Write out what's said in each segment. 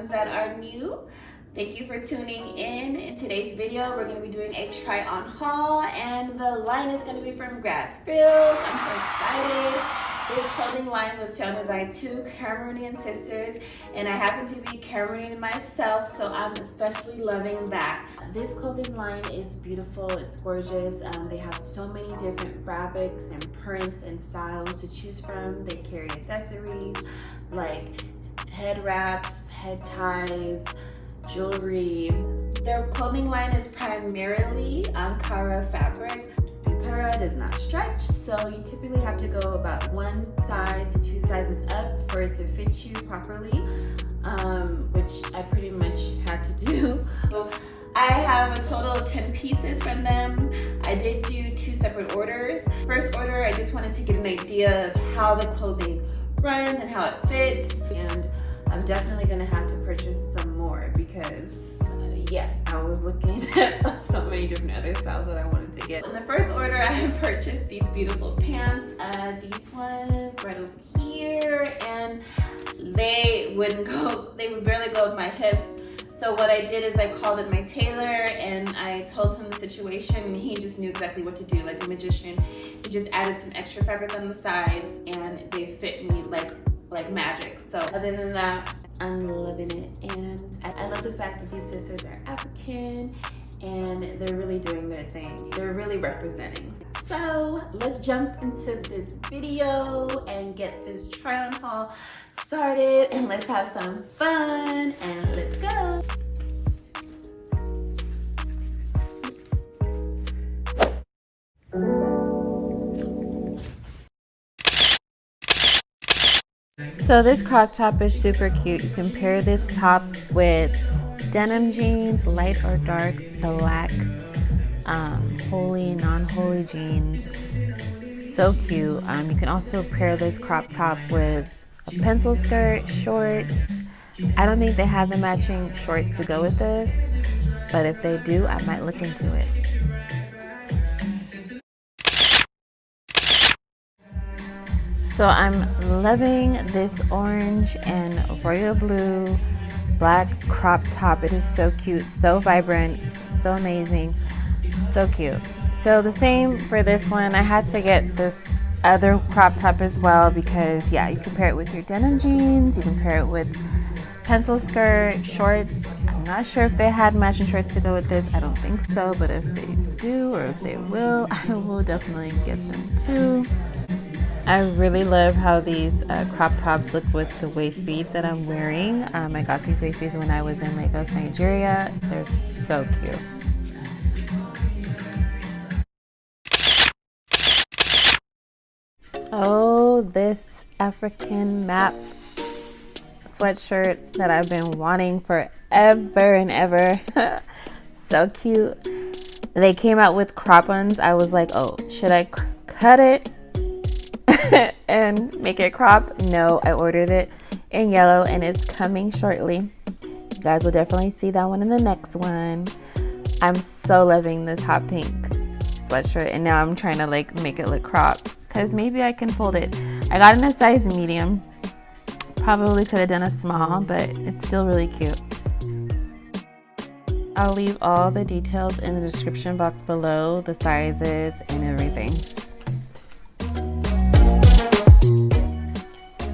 ones that are new, thank you for tuning in. In today's video, we're going to be doing a try-on haul, and the line is going to be from Grassfields. I'm so excited. This clothing line was founded by two Cameroonian sisters, and I happen to be Cameroonian myself, so I'm especially loving that. This clothing line is beautiful, it's gorgeous. They have so many different fabrics and prints and styles to choose from. They carry accessories like head wraps, head ties, jewelry. Their clothing line is primarily Ankara fabric. Ankara does not stretch, so you typically have to go about 1 size to 2 sizes up for it to fit you properly, which I pretty much had to do. So I have a total of 10 pieces from them. I did do 2 separate orders. First order, I just wanted to get an idea of how the clothing runs and how it fits, and I'm definitely gonna have to purchase some more because yeah, I was looking at so many different other styles that I wanted to get. In the first order, I purchased these beautiful pants, these ones right over here, and they would barely go with my hips. So what I did is I called up my tailor and I told him the situation, and he just knew exactly what to do, like a magician. He just added some extra fabric on the sides and they fit me like magic. So other than that, I'm loving it, and I love the fact that these sisters are African and they're really doing their thing. They're really representing. So let's jump into this video and get this try on haul started, and let's have some fun, and let's go. So this crop top is super cute. You can pair this top with denim jeans, light or dark, black, holy, non-holy jeans. So cute. You can also pair this crop top with a pencil skirt, shorts. I don't think they have the matching shorts to go with this, but if they do, I might look into it. So I'm loving this orange and royal blue black crop top. It is so cute, so vibrant, so amazing, so cute. So the same for this one. I had to get this other crop top as well because yeah, you can pair it with your denim jeans, you can pair it with pencil skirt, shorts. I'm not sure if they had matching shorts to go with this. I don't think so, but if they do or if they will, I will definitely get them too. I really love how these crop tops look with the waist beads that I'm wearing. I got these waist beads when I was in Lagos, Nigeria. They're so cute. Oh, this African map sweatshirt that I've been wanting forever and ever. So cute. They came out with crop ones. I was like, oh, should I cut it and make it crop? No, I ordered it in yellow and it's coming shortly. You guys will definitely see that one in the next one. I'm so loving this hot pink sweatshirt, and now I'm trying to like make it look cropped because maybe I can fold it. I got in a size medium. Probably could have done a small, but it's still really cute. I'll leave all the details in the description box below, the sizes and everything.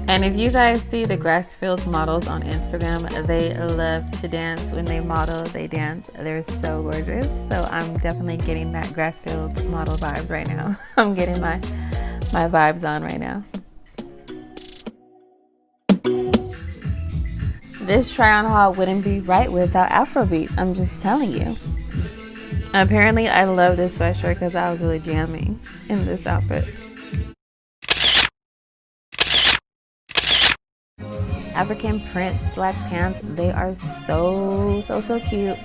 And if you guys see the Grassfields models on Instagram, they love to dance. When they model, they dance. They're so gorgeous. So I'm definitely getting that Grassfields model vibes right now. I'm getting my vibes on right now. This try-on haul wouldn't be right without Afrobeats. I'm just telling you. Apparently, I love this sweatshirt because I was really jamming in this outfit. African print slack pants, they are so cute.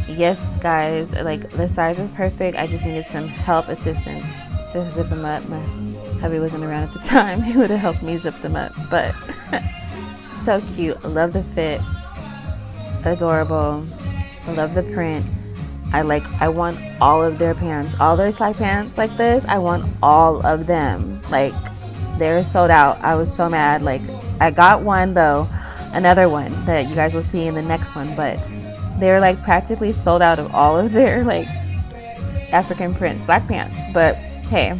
Yes guys, like the size is perfect. I just needed some assistance to zip them up. My hubby wasn't around at the time. He would have helped me zip them up, but so cute. I love the fit, adorable. I love the print. I want all of their pants, all their slack pants like this. I want all of them. Like, they're sold out. I was so mad. Like, I got one though, another one that you guys will see in the next one, but they're like practically sold out of all of their like African print slack pants. But hey,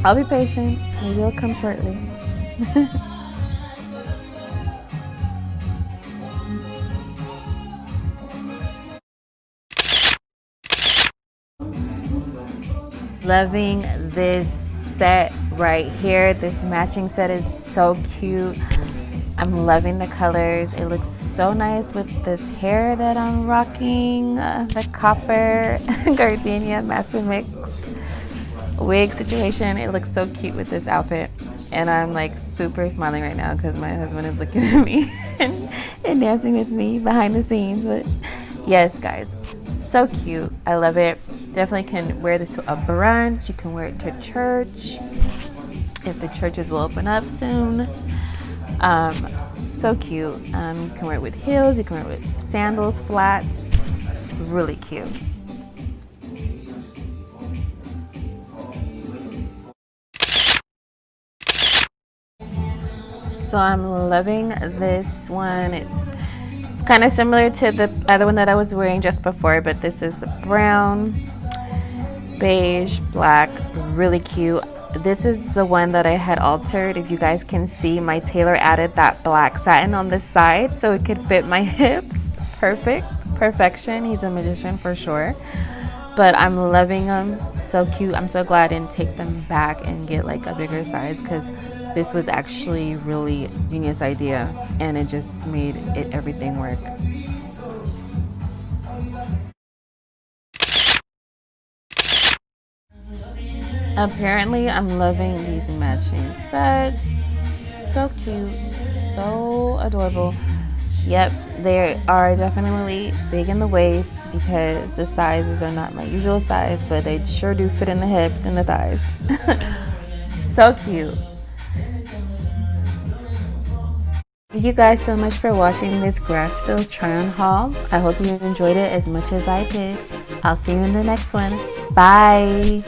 I'll be patient. Maybe it'll come shortly. Loving this set right here. This matching set is so cute. I'm loving the colors. It looks so nice with this hair that I'm rocking, the copper gardenia master mix wig situation. It looks so cute with this outfit, and I'm like super smiling right now because my husband is looking at me and dancing with me behind the scenes. But yes, guys, so cute. I love it. Definitely can wear this to a brunch. You can wear it to church if the churches will open up soon. So cute. You can wear it with heels, you can wear it with sandals, flats. Really cute. So I'm loving this one. It's kind of similar to the other one that I was wearing just before, but this is brown, beige, black, really cute. This is the one that I had altered. If you guys can see, my tailor added that black satin on the side so it could fit my hips. Perfection. He's a magician for sure. But I'm loving them. So cute. I'm so glad I didn't take them back and get like a bigger size, because this was actually really genius idea, and it just made everything work. Apparently, I'm loving these matching sets. So cute, so adorable. Yep, they are definitely big in the waist because the sizes are not my usual size, but they sure do fit in the hips and the thighs. So cute. Thank you guys so much for watching this Grassfield try-on haul. I hope you enjoyed it as much as I did. I'll see you in the next one. Bye.